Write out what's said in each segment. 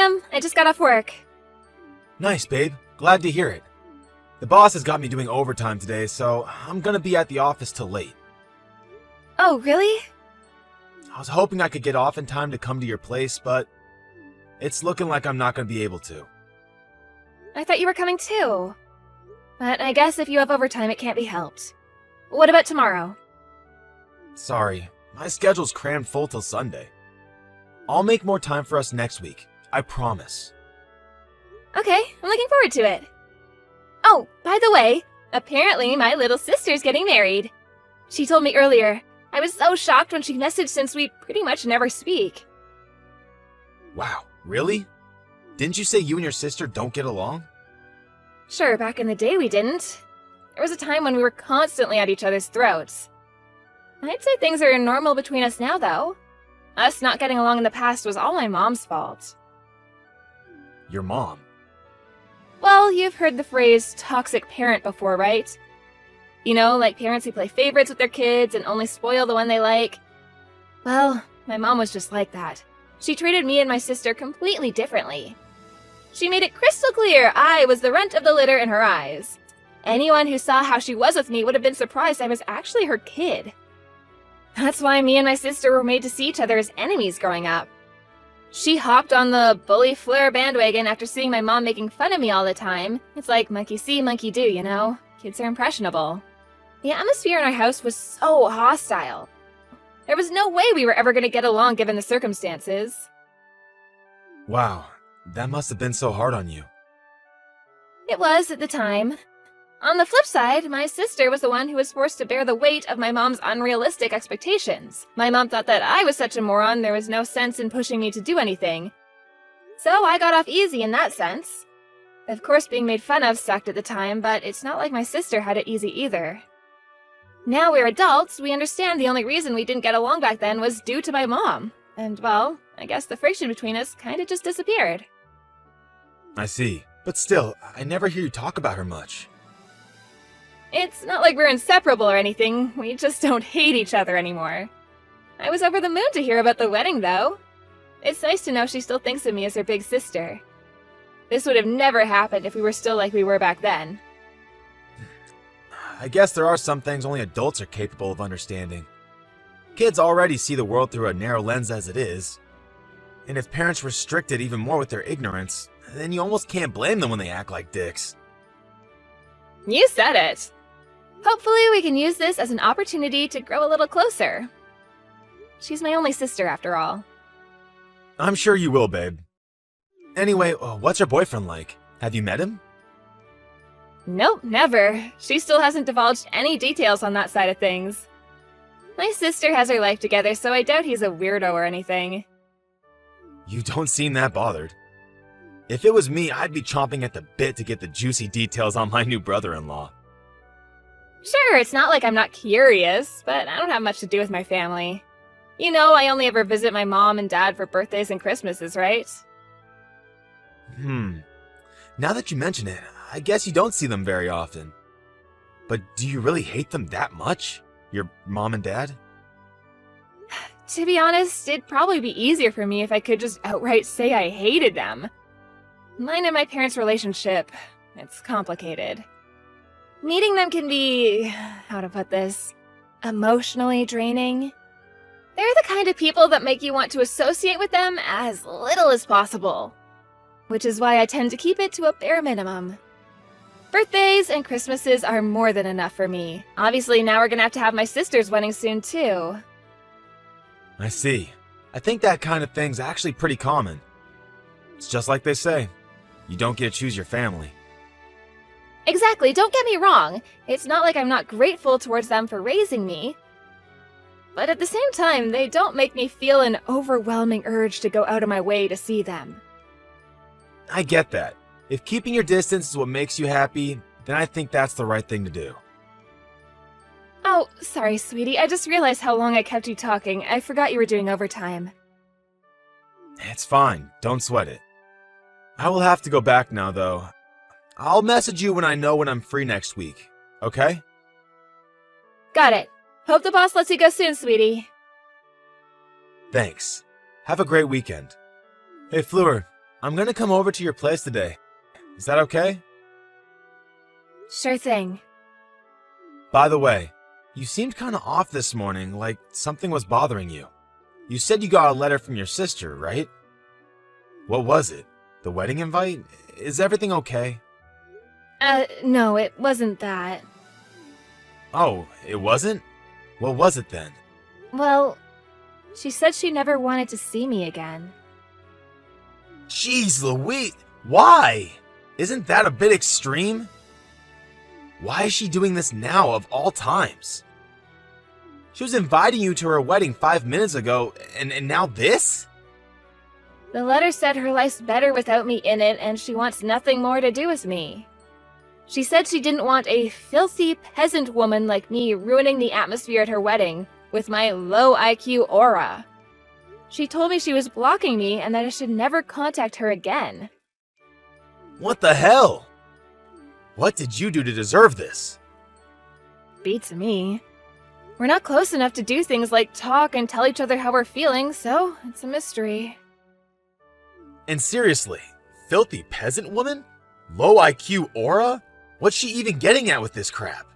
Em. I just got off work. Nice, babe. Glad to hear it. The boss has got me doing overtime today, so I'm gonna be at the office till late. Oh, really? I was hoping I could get off in time to come to your place, but it's looking like I'm not gonna be able to. I thought you were coming too. But I guess if you have overtime, it can't be helped. What about tomorrow? Sorry, my schedule's crammed full till Sunday. I'll make more time for us next week, I promise. Okay, I'm looking forward to it. Oh, by the way, apparently my little sister's getting married. She told me earlier. I was so shocked when she messaged since we pretty much never speak. Wow, really? Didn't you say you and your sister don't get along? Sure, back in the day we didn't. There was a time when we were constantly at each other's throats. I'd say things are normal between us now, though. Us not getting along in the past was all my mom's fault. Your mom? Well, you've heard the phrase toxic parent before, right? You know, like parents who play favorites with their kids and only spoil the one they like. Well, my mom was just like that. She treated me and my sister completely differently. She made it crystal clear I was the runt of the litter in her eyes. Anyone who saw how she was with me would have been surprised I was actually her kid. That's why me and my sister were made to see each other as enemies growing up. She hopped on the bully Fleur bandwagon after seeing my mom making fun of me all the time. It's like monkey see, monkey do, you know? Kids are impressionable. The atmosphere in our house was so hostile. There was no way we were ever going to get along given the circumstances. Wow, that must have been so hard on you. It was at the time. On the flip side, my sister was the one who was forced to bear the weight of my mom's unrealistic expectations. My mom thought that I was such a moron there was no sense in pushing me to do anything. So I got off easy in that sense. Of course, being made fun of sucked at the time, but it's not like my sister had it easy either. Now we're adults, we understand the only reason we didn't get along back then was due to my mom. And, well, I guess the friction between us kinda just disappeared. I see. But still, I never hear you talk about her much. It's not like we're inseparable or anything, we just don't hate each other anymore. I was over the moon to hear about the wedding, though. It's nice to know she still thinks of me as her big sister. This would have never happened if we were still like we were back then. I guess there are some things only adults are capable of understanding. Kids already see the world through a narrow lens as it is. And if parents restrict it even more with their ignorance, then you almost can't blame them when they act like dicks. You said it! Hopefully we can use this as an opportunity to grow a little closer. She's my only sister, after all. I'm sure you will, babe. Anyway, what's your boyfriend like? Have you met him? Nope, never. She still hasn't divulged any details on that side of things. My sister has her life together, so I doubt he's a weirdo or anything. You don't seem that bothered. If it was me, I'd be chomping at the bit to get the juicy details on my new brother-in-law. Sure, it's not like I'm not curious, but I don't have much to do with my family. You know, I only ever visit my mom and dad for birthdays and Christmases, right? Now that you mention it, I guess you don't see them very often. But do you really hate them that much? Your mom and dad? To be honest, it'd probably be easier for me if I could just outright say I hated them. Mine and my parents' relationship, it's complicated. Meeting them can be, how to put this, emotionally draining. They're the kind of people that make you want to associate with them as little as possible. Which is why I tend to keep it to a bare minimum. Birthdays and Christmases are more than enough for me. Obviously, now we're gonna have my sister's wedding soon, too. I see. I think that kind of thing's actually pretty common. It's just like they say, you don't get to choose your family. Exactly, don't get me wrong. It's not like I'm not grateful towards them for raising me. But at the same time, they don't make me feel an overwhelming urge to go out of my way to see them. I get that. If keeping your distance is what makes you happy, then I think that's the right thing to do. Oh, sorry, sweetie. I just realized how long I kept you talking. I forgot you were doing overtime. It's fine. Don't sweat it. I will have to go back now, though. I'll message you when I know when I'm free next week, okay? Got it. Hope the boss lets you go soon, sweetie. Thanks. Have a great weekend. Hey, Fleur, I'm gonna come over to your place today. Is that okay? Sure thing. By the way, you seemed kinda off this morning, like something was bothering you. You said you got a letter from your sister, right? What was it? The wedding invite? Is everything okay? No, it wasn't that. Oh, it wasn't? What was it then? Well, she said she never wanted to see me again. Jeez Louise, why? Isn't that a bit extreme? Why is she doing this now of all times? She was inviting you to her wedding 5 minutes ago, and now this? The letter said her life's better without me in it, and she wants nothing more to do with me. She said she didn't want a filthy peasant woman like me ruining the atmosphere at her wedding with my low IQ aura. She told me she was blocking me and that I should never contact her again. What the hell? What did you do to deserve this? Beats me. We're not close enough to do things like talk and tell each other how we're feeling, so it's a mystery. And seriously, filthy peasant woman? Low IQ aura? What's she even getting at with this crap?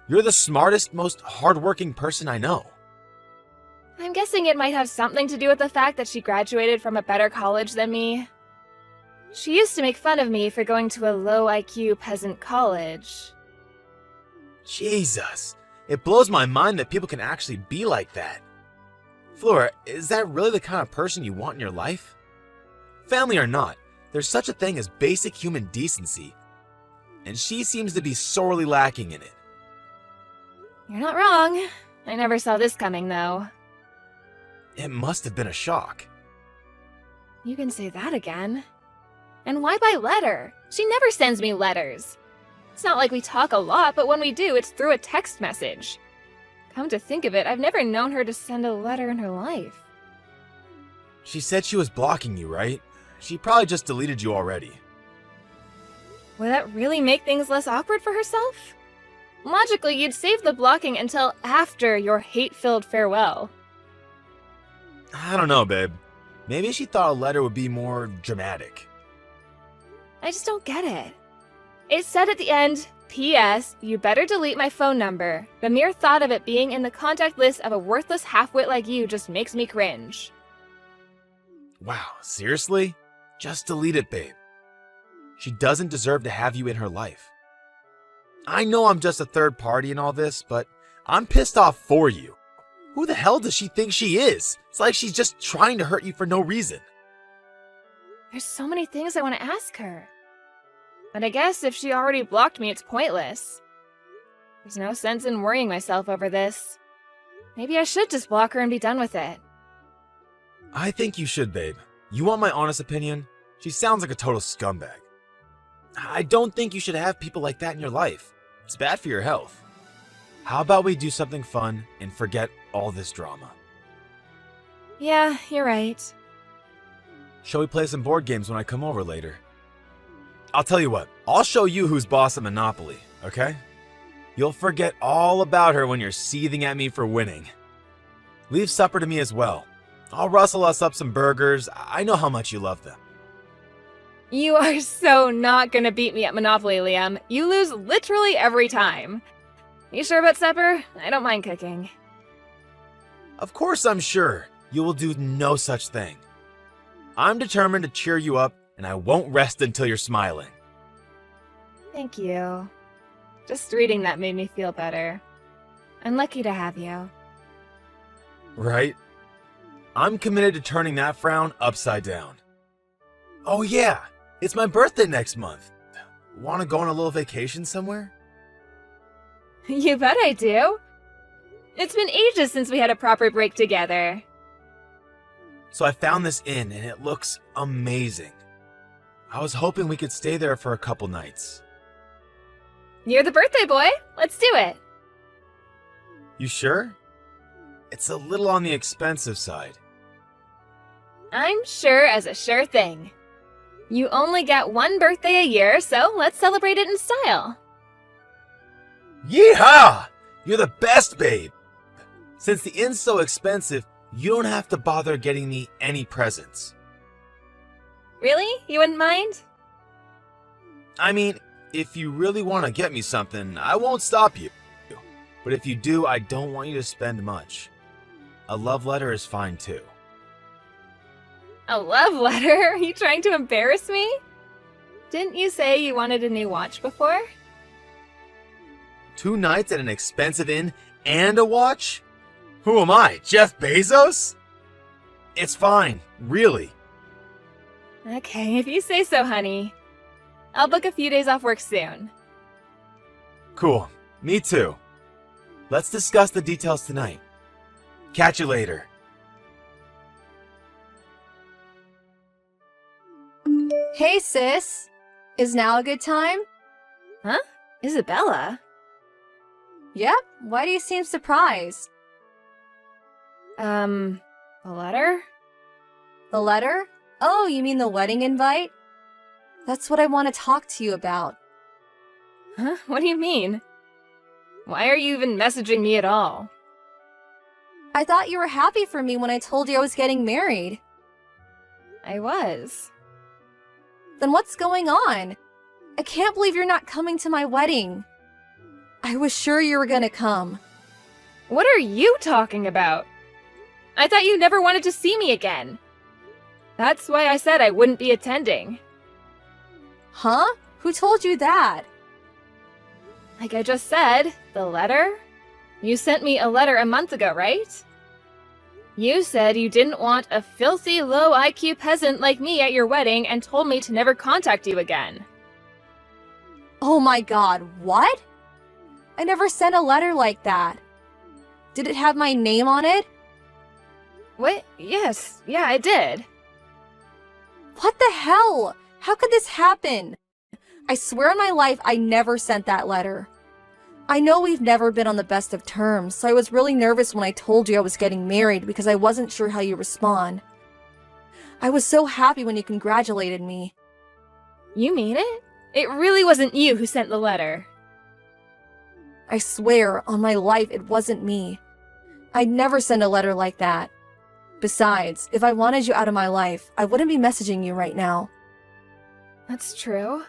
You're the smartest, most hardworking person I know. I'm guessing it might have something to do with the fact that she graduated from a better college than me. She used to make fun of me for going to a low IQ peasant college. Jesus, it blows my mind that people can actually be like that. Flora, is that really the kind of person you want in your life? Family or not, there's such a thing as basic human decency, and she seems to be sorely lacking in it. You're not wrong. I never saw this coming, though. It must have been a shock. You can say that again. And why by letter? She never sends me letters. It's not like we talk a lot, but when we do, it's through a text message. Come to think of it, I've never known her to send a letter in her life. She said she was blocking you, right? She probably just deleted you already. Would that really make things less awkward for herself? Logically, you'd save the blocking until after your hate-filled farewell. I don't know, babe. Maybe she thought a letter would be more dramatic. I just don't get it. It said at the end, P.S. You better delete my phone number. The mere thought of it being in the contact list of a worthless half-wit like you just makes me cringe. Wow, seriously? Just delete it, babe. She doesn't deserve to have you in her life. I know I'm just a third party in all this, but I'm pissed off for you. Who the hell does she think she is? It's like she's just trying to hurt you for no reason. There's so many things I want to ask her. But I guess if she already blocked me, it's pointless. There's no sense in worrying myself over this. Maybe I should just block her and be done with it. I think you should, babe. You want my honest opinion? She sounds like a total scumbag. I don't think you should have people like that in your life. It's bad for your health. How about we do something fun and forget all this drama? Yeah, you're right. Shall we play some board games when I come over later? I'll tell you what, I'll show you who's boss at Monopoly, okay? You'll forget all about her when you're seething at me for winning. Leave supper to me as well. I'll rustle us up some burgers. I know how much you love them. You are so not gonna beat me at Monopoly, Liam. You lose literally every time. You sure about supper? I don't mind cooking. Of course I'm sure. You will do no such thing. I'm determined to cheer you up, and I won't rest until you're smiling. Thank you. Just reading that made me feel better. I'm lucky to have you. Right? I'm committed to turning that frown upside down. Oh yeah, it's my birthday next month. Want to go on a little vacation somewhere? You bet I do. It's been ages since we had a proper break together. So I found this inn and it looks amazing. I was hoping we could stay there for a couple nights. You're the birthday boy. Let's do it. You sure? It's a little on the expensive side. I'm sure as a sure thing. You only get one birthday a year, so let's celebrate it in style. Yeehaw! You're the best, babe! Since the inn's so expensive, you don't have to bother getting me any presents. Really? You wouldn't mind? I mean, if you really want to get me something, I won't stop you. But if you do, I don't want you to spend much. A love letter is fine too. A love letter? Are you trying to embarrass me? Didn't you say you wanted a new watch before? 2 nights at an expensive inn and a watch? Who am I, Jeff Bezos? It's fine, really. Okay, if you say so, honey. I'll book a few days off work soon. Cool, me too. Let's discuss the details tonight. Catch you later. Hey, sis. Is now a good time? Huh? Isabella? Yep. Why do you seem surprised? A letter? The letter? Oh, you mean the wedding invite? That's what I want to talk to you about. Huh? What do you mean? Why are you even messaging me at all? I thought you were happy for me when I told you I was getting married. I was. Then what's going on? I can't believe you're not coming to my wedding. I was sure you were gonna come. What are you talking about? I thought you never wanted to see me again. That's why I said I wouldn't be attending. Huh? Who told you that? Like I just said, the letter? You sent me a letter a month ago, right? You said you didn't want a filthy, low IQ peasant like me at your wedding and told me to never contact you again. Oh my god, what? I never sent a letter like that. Did it have my name on it? What? Yes, yeah, I did. What the hell? How could this happen? I swear on my life I never sent that letter. I know we've never been on the best of terms, so I was really nervous when I told you I was getting married because I wasn't sure how you respond. I was so happy when you congratulated me. You mean it? It really wasn't you who sent the letter. I swear on my life it wasn't me. I'd never send a letter like that. Besides, if I wanted you out of my life, I wouldn't be messaging you right now. That's true.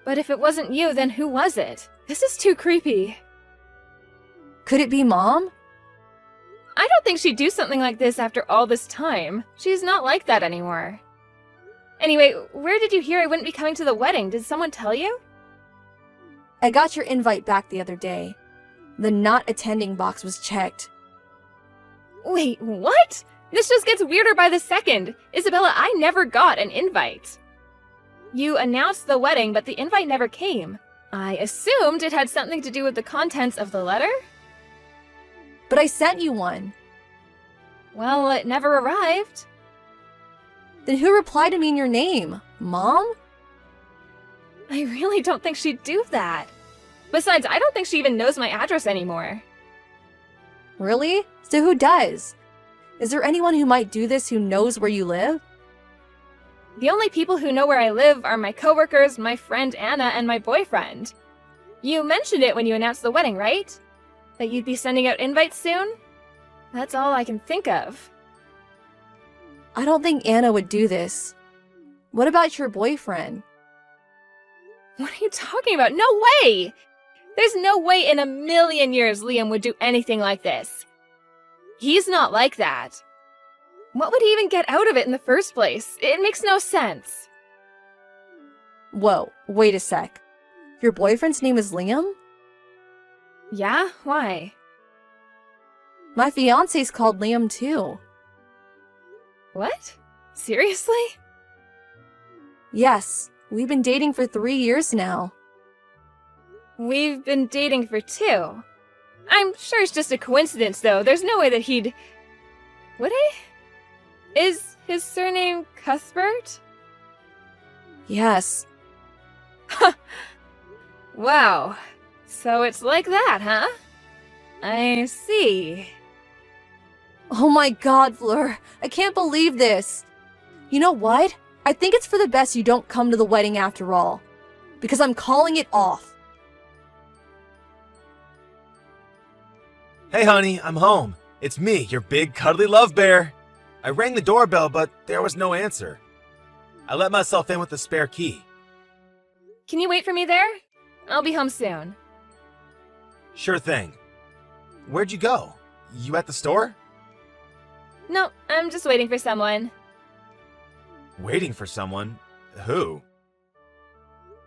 But if it wasn't you, then who was it? This is too creepy. Could it be Mom? I don't think she'd do something like this after all this time. She's not like that anymore. Anyway, where did you hear I wouldn't be coming to the wedding? Did someone tell you? I got your invite back the other day. The not attending box was checked. Wait, what? This just gets weirder by the second. Isabella, I never got an invite. You announced the wedding, but the invite never came. I assumed it had something to do with the contents of the letter? But I sent you one. Well, it never arrived. Then who replied to me in your name? Mom? I really don't think she'd do that. Besides, I don't think she even knows my address anymore. Really? So who does? Is there anyone who might do this who knows where you live? The only people who know where I live are my coworkers, my friend Anna, and my boyfriend. You mentioned it when you announced the wedding, right? That you'd be sending out invites soon? That's all I can think of. I don't think Anna would do this. What about your boyfriend? What are you talking about? No way! There's no way in a million years Liam would do anything like this. He's not like that. What would he even get out of it in the first place? It makes no sense. Whoa, wait a sec. Your boyfriend's name is Liam? Yeah? Why? My fiance's called Liam too. What? Seriously? Yes, we've been dating for 3 years now. We've been dating for 2. I'm sure it's just a coincidence, though. There's no way that he'd... Would he? Is his surname Cuthbert? Yes. Wow. So it's like that, huh? I see. Oh my god, Fleur. I can't believe this. You know what? I think it's for the best you don't come to the wedding after all. Because I'm calling it off. Hey honey, I'm home. It's me, your big cuddly love bear. I rang the doorbell, but there was no answer. I let myself in with the spare key. Can you wait for me there? I'll be home soon. Sure thing. Where'd you go? You at the store? No, I'm just waiting for someone. Waiting for someone? Who?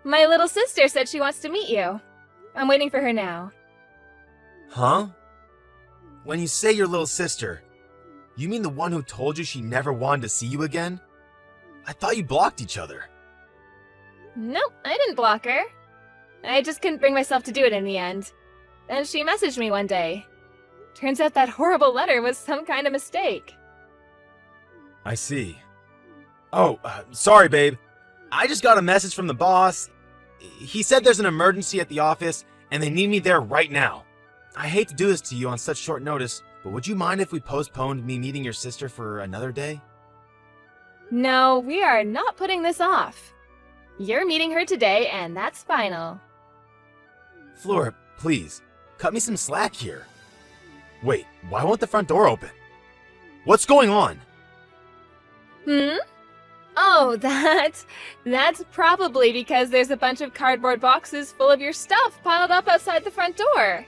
My little sister said she wants to meet you. I'm waiting for her now. Huh? When you say your little sister, you mean the one who told you she never wanted to see you again? I thought you blocked each other. Nope, I didn't block her. I just couldn't bring myself to do it in the end. Then she messaged me one day. Turns out that horrible letter was some kind of mistake. I see. Oh, sorry, babe. I just got a message from the boss. He said there's an emergency at the office and they need me there right now. I hate to do this to you on such short notice, but would you mind if we postponed me meeting your sister for another day? No, we are not putting this off. You're meeting her today, and that's final. Fleur, please, cut me some slack here. Wait, why won't the front door open? What's going on? Oh, that's probably because there's a bunch of cardboard boxes full of your stuff piled up outside the front door.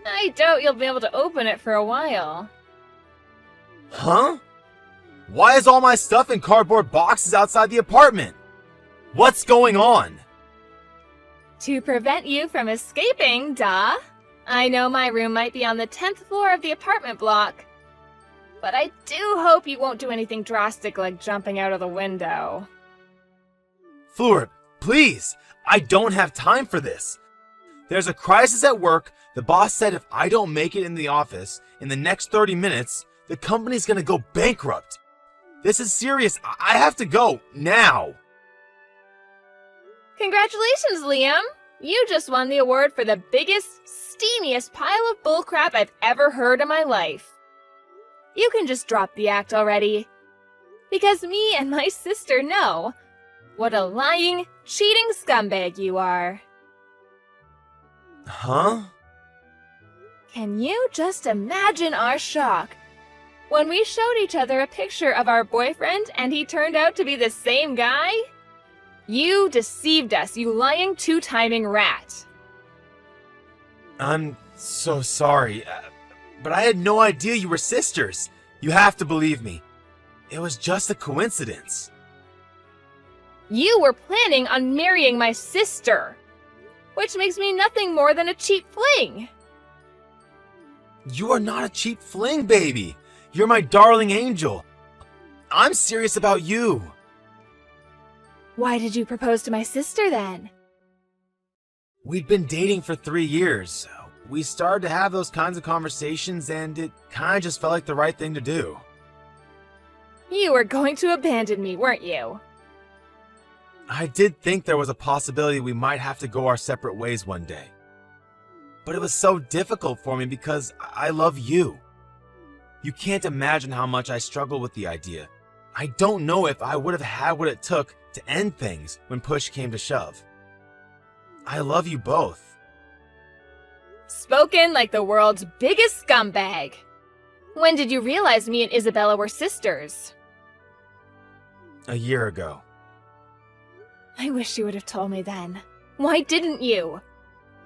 I doubt you'll be able to open it for a while. Huh? Why is all my stuff in cardboard boxes outside the apartment? What's going on? To prevent you from escaping, duh. I know my room might be on the 10th floor of the apartment block, but I do hope you won't do anything drastic like jumping out of the window. Fleur, please, I don't have time for this. There's a crisis at work. The boss said if I don't make it in the office in the next 30 minutes, the company's gonna go bankrupt. This is serious. I have to go now. Congratulations, Liam! You just won the award for the biggest, steamiest pile of bullcrap I've ever heard in my life. You can just drop the act already. Because me and my sister know what a lying, cheating scumbag you are. Huh? Can you just imagine our shock when we showed each other a picture of our boyfriend and he turned out to be the same guy? You deceived us, you lying two-timing rat. I'm so sorry, but I had no idea you were sisters. You have to believe me. It was just a coincidence. You were planning on marrying my sister, which makes me nothing more than a cheap fling. You are not a cheap fling, baby. You're my darling angel. I'm serious about you. Why did you propose to my sister then? We'd been dating for 3 years. We started to have those kinds of conversations and it kind of just felt like the right thing to do. You were going to abandon me, weren't you? I did think there was a possibility we might have to go our separate ways one day. But it was so difficult for me because I love you. You can't imagine how much I struggled with the idea. I don't know if I would have had what it took to end things when push came to shove. I love you both. Spoken like the world's biggest scumbag. When did you realize me and Isabella were sisters? A year ago. I wish you would have told me then. Why didn't you?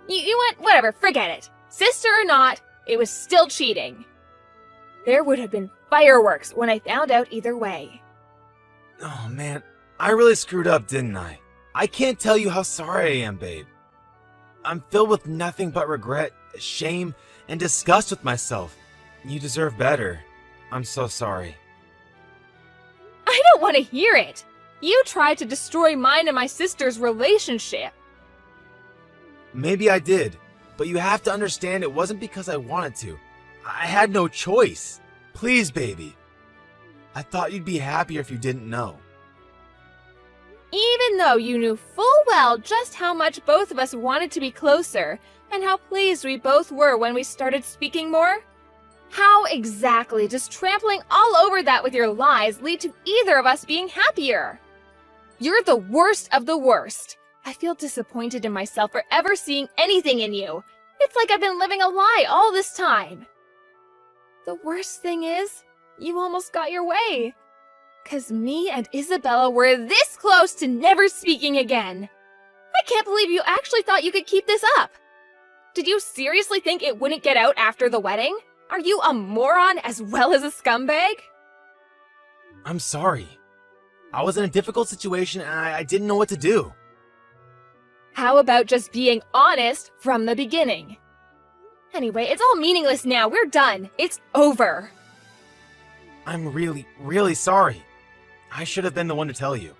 You went, whatever, forget it. Sister or not, it was still cheating. There would have been fireworks when I found out either way. Oh man, I really screwed up, didn't I? I can't tell you how sorry I am, babe. I'm filled with nothing but regret, shame, and disgust with myself. You deserve better. I'm so sorry. I don't want to hear it. You tried to destroy mine and my sister's relationship. Maybe I did, but you have to understand it wasn't because I wanted to. I had no choice. Please, baby. I thought you'd be happier if you didn't know. Even though you knew full well just how much both of us wanted to be closer, and how pleased we both were when we started speaking more? How exactly does trampling all over that with your lies lead to either of us being happier? You're the worst of the worst. I feel disappointed in myself for ever seeing anything in you. It's like I've been living a lie all this time. The worst thing is, you almost got your way. 'Cause me and Isabella were this close to never speaking again. I can't believe you actually thought you could keep this up. Did you seriously think it wouldn't get out after the wedding? Are you a moron as well as a scumbag? I'm sorry. I was in a difficult situation and I didn't know what to do. How about just being honest from the beginning? Anyway, it's all meaningless now. We're done. It's over. I'm really, really sorry. I should have been the one to tell you.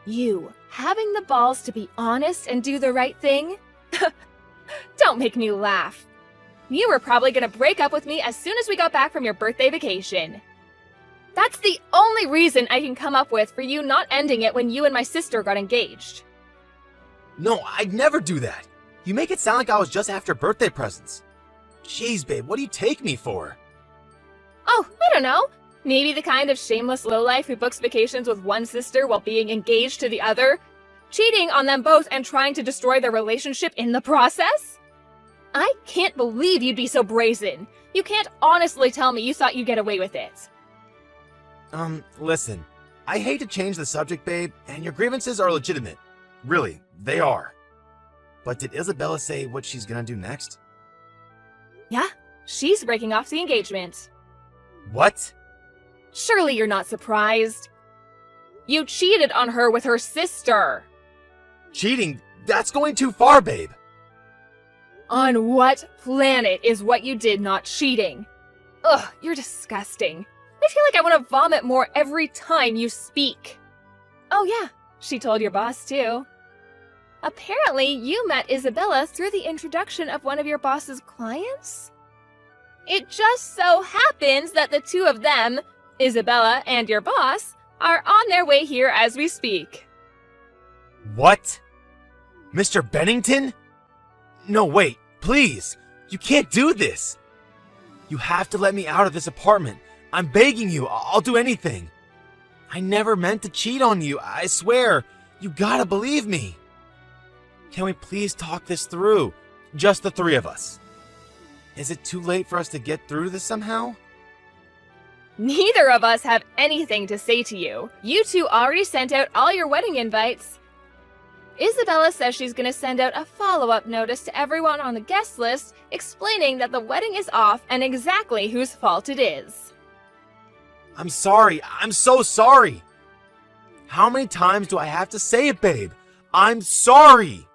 You having the balls to be honest and do the right thing? Don't make me laugh. You were probably gonna break up with me as soon as we got back from your birthday vacation. That's the only reason I can come up with for you not ending it when you and my sister got engaged. No, I'd never do that. You make it sound like I was just after birthday presents. Jeez, babe, what do you take me for? Oh, I don't know. Maybe the kind of shameless lowlife who books vacations with one sister while being engaged to the other, cheating on them both and trying to destroy their relationship in the process? I can't believe you'd be so brazen. You can't honestly tell me you thought you'd get away with it. Listen. I hate to change the subject, babe, and your grievances are legitimate. Really, they are. But did Isabella say what she's gonna do next? Yeah, she's breaking off the engagement. What? Surely you're not surprised. You cheated on her with her sister. Cheating? That's going too far, babe. On what planet is what you did not cheating? Ugh, you're disgusting. I feel like I want to vomit more every time you speak. Oh yeah, she told your boss too. Apparently, you met Isabella through the introduction of one of your boss's clients? It just so happens that the two of them, Isabella and your boss, are on their way here as we speak. What? Mr. Bennington? No, wait, please. You can't do this. You have to let me out of this apartment. I'm begging you. I'll do anything. I never meant to cheat on you. I swear. You gotta believe me. Can we please talk this through? Just the three of us. Is it too late for us to get through this somehow? Neither of us have anything to say to you. You two already sent out all your wedding invites. Isabella says she's going to send out a follow-up notice to everyone on the guest list explaining that the wedding is off and exactly whose fault it is. I'm sorry. I'm so sorry. How many times do I have to say it, babe? I'm sorry.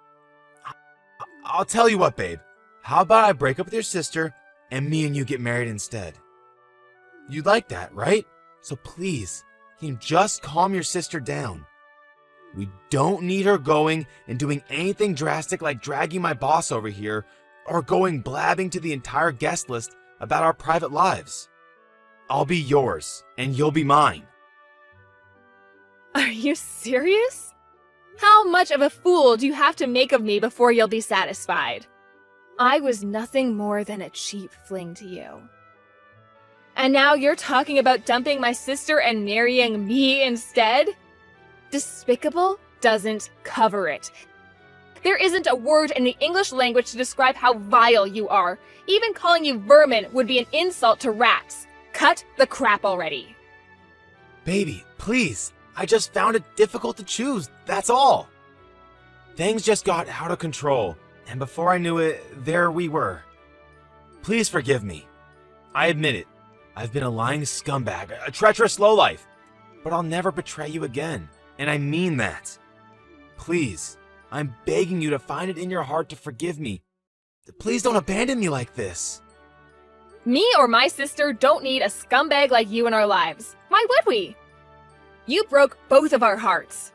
I'll tell you what, babe. How about I break up with your sister and me and you get married instead? You'd like that, right? So please, can you just calm your sister down? We don't need her going and doing anything drastic like dragging my boss over here or going blabbing to the entire guest list about our private lives. I'll be yours and you'll be mine. Are you serious? How much of a fool do you have to make of me before you'll be satisfied? I was nothing more than a cheap fling to you. And now you're talking about dumping my sister and marrying me instead? Despicable doesn't cover it. There isn't a word in the English language to describe how vile you are. Even calling you vermin would be an insult to rats. Cut the crap already. Baby, please. I just found it difficult to choose, that's all. Things just got out of control, and before I knew it, there we were. Please forgive me. I admit it. I've been a lying scumbag, a treacherous lowlife, but I'll never betray you again, and I mean that. Please, I'm begging you to find it in your heart to forgive me. Please don't abandon me like this. Me or my sister don't need a scumbag like you in our lives. Why would we? You broke both of our hearts.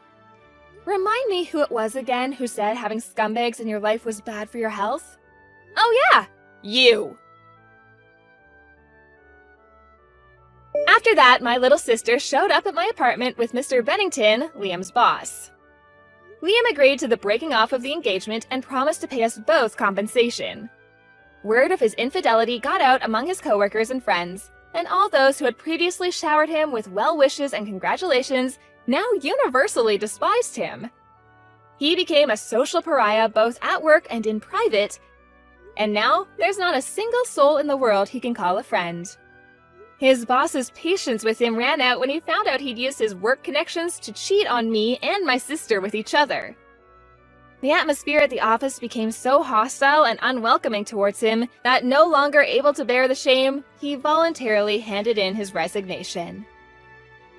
Remind me who it was again who said having scumbags in your life was bad for your health? Oh yeah, you. After that, my little sister showed up at my apartment with Mr. Bennington, Liam's boss. Liam agreed to the breaking off of the engagement and promised to pay us both compensation. Word of his infidelity got out among his coworkers and friends, and all those who had previously showered him with well wishes and congratulations now universally despised him. He became a social pariah both at work and in private, and now there's not a single soul in the world he can call a friend. His boss's patience with him ran out when he found out he'd used his work connections to cheat on me and my sister with each other. The atmosphere at the office became so hostile and unwelcoming towards him that no longer able to bear the shame, he voluntarily handed in his resignation.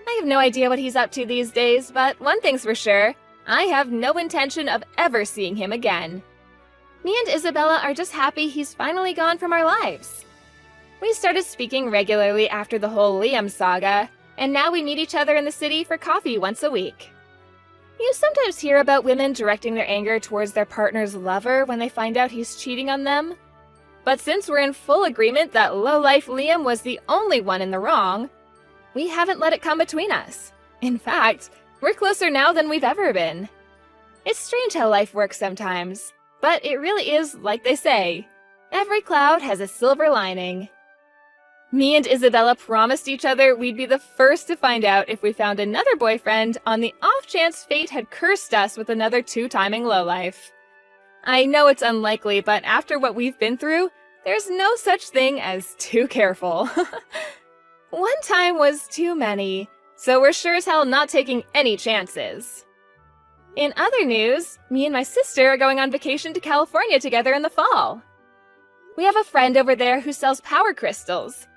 I have no idea what he's up to these days, but one thing's for sure, I have no intention of ever seeing him again. Me and Isabella are just happy he's finally gone from our lives. We started speaking regularly after the whole Liam saga, and now we meet each other in the city for coffee once a week. You sometimes hear about women directing their anger towards their partner's lover when they find out he's cheating on them. But since we're in full agreement that lowlife Liam was the only one in the wrong, we haven't let it come between us. In fact, we're closer now than we've ever been. It's strange how life works sometimes, but it really is like they say, every cloud has a silver lining. Me and Isabella promised each other we'd be the first to find out if we found another boyfriend on the off chance fate had cursed us with another two-timing lowlife. I know it's unlikely, but after what we've been through, there's no such thing as too careful. One time was too many, so we're sure as hell not taking any chances. In other news, me and my sister are going on vacation to California together in the fall. We have a friend over there who sells power crystals.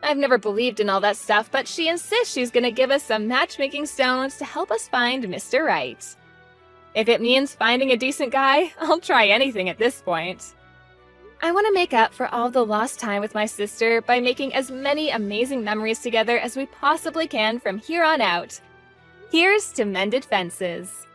I've never believed in all that stuff, but she insists she's gonna give us some matchmaking stones to help us find Mr. Right. If it means finding a decent guy, I'll try anything at this point. I want to make up for all the lost time with my sister by making as many amazing memories together as we possibly can from here on out. Here's to mended fences.